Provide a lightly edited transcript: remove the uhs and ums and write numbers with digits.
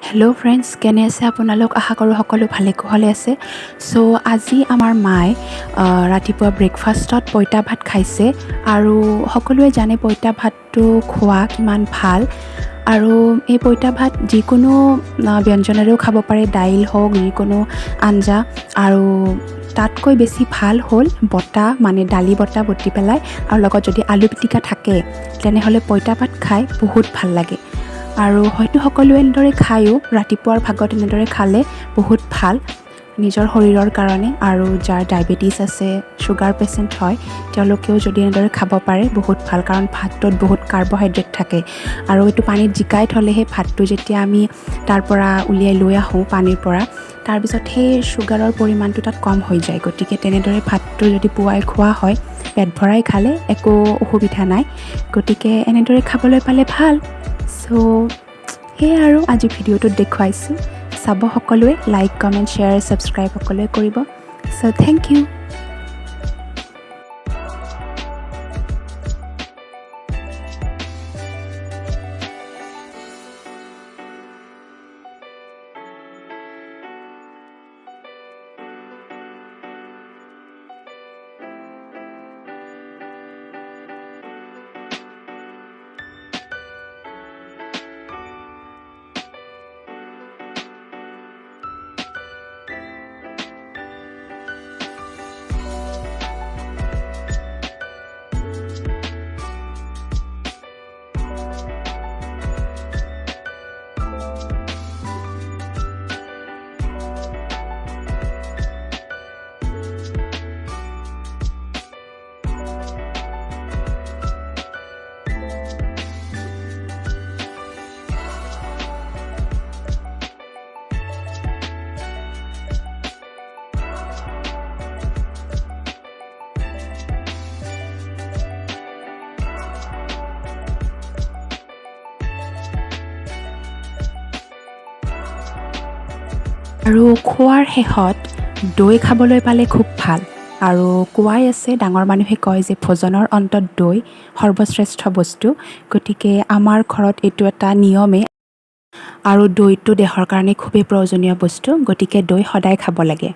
Hello' friends, কেনে আছে আপোনালোক? আশা কৰোঁ সকলো ভালে কুশলে আছে। চ' আজি আমাৰ মায়ে ৰাতিপুৱা ব্ৰেকফাষ্টত পঁইতা ভাত খাইছে। আৰু সকলোৱে জানে পঁইতা ভাতটো খোৱা কিমান ভাল। আৰু এই পঁইতা ভাত যিকোনো ব্যঞ্জনেৰেও খাব পাৰে, দাইল হওক, যিকোনো আঞ্জা। আৰু তাতকৈ বেছি ভাল হ'ল দালি বটা বটি পেলাই আৰু লগত যদি আলু পিটিকা থাকে, তেনেহ'লে পঁইতা ভাত খাই বহুত ভাল লাগে। আৰু হয়তো সকলোৱে এনেদৰে খায়ো, ৰাতিপুৱাৰ ভাগত এনেদৰে খালে বহুত ভাল নিজৰ শৰীৰৰ কাৰণে। আৰু যাৰ ডায়েবেটিছ আছে, ছুগাৰ পেচেণ্ট হয়, তেওঁলোকেও যদি এনেদৰে খাব পাৰে বহুত ভাল, কাৰণ ভাতটোত বহুত কাৰ্বহাইড্ৰেট থাকে। আৰু এইটো পানীত জিকাই থ'লে সেই ভাতটো যেতিয়া আমি তাৰ পৰা উলিয়াই লৈ আহোঁ পানীৰ পৰা, তাৰপিছত সেই ছুগাৰৰ পৰিমাণটো তাত কম হৈ যায়। গতিকে তেনেদৰে ভাতটো যদি পুৱাই খোৱা হয়, পেট ভৰাই খালে একো অসুবিধা নাই। গতিকে এনেদৰে খাবলৈ পালে ভাল। চ' সেয়ে আৰু আজি ভিডিঅ'টোত দেখুৱাইছোঁ। চাব সকলোৱে, লাইক, কমেণ্ট, শ্বেয়াৰ, ছাবস্ক্ৰাইব সকলোৱে কৰিব। চ' থেংক ইউ। আৰু খোৱাৰ শেষত দৈ খাবলৈ পালে খুব ভাল। আৰু কোৱাই আছে, ডাঙৰ মানুহে কয় যে ভোজনৰ অন্তত দৈ সৰ্বশ্ৰেষ্ঠ বস্তু। গতিকে আমাৰ ঘৰত এইটো এটা নিয়মে। আৰু দৈটো দেহৰ কাৰণে খুবেই প্ৰয়োজনীয় বস্তু। গতিকে দৈ সদায় খাব লাগে।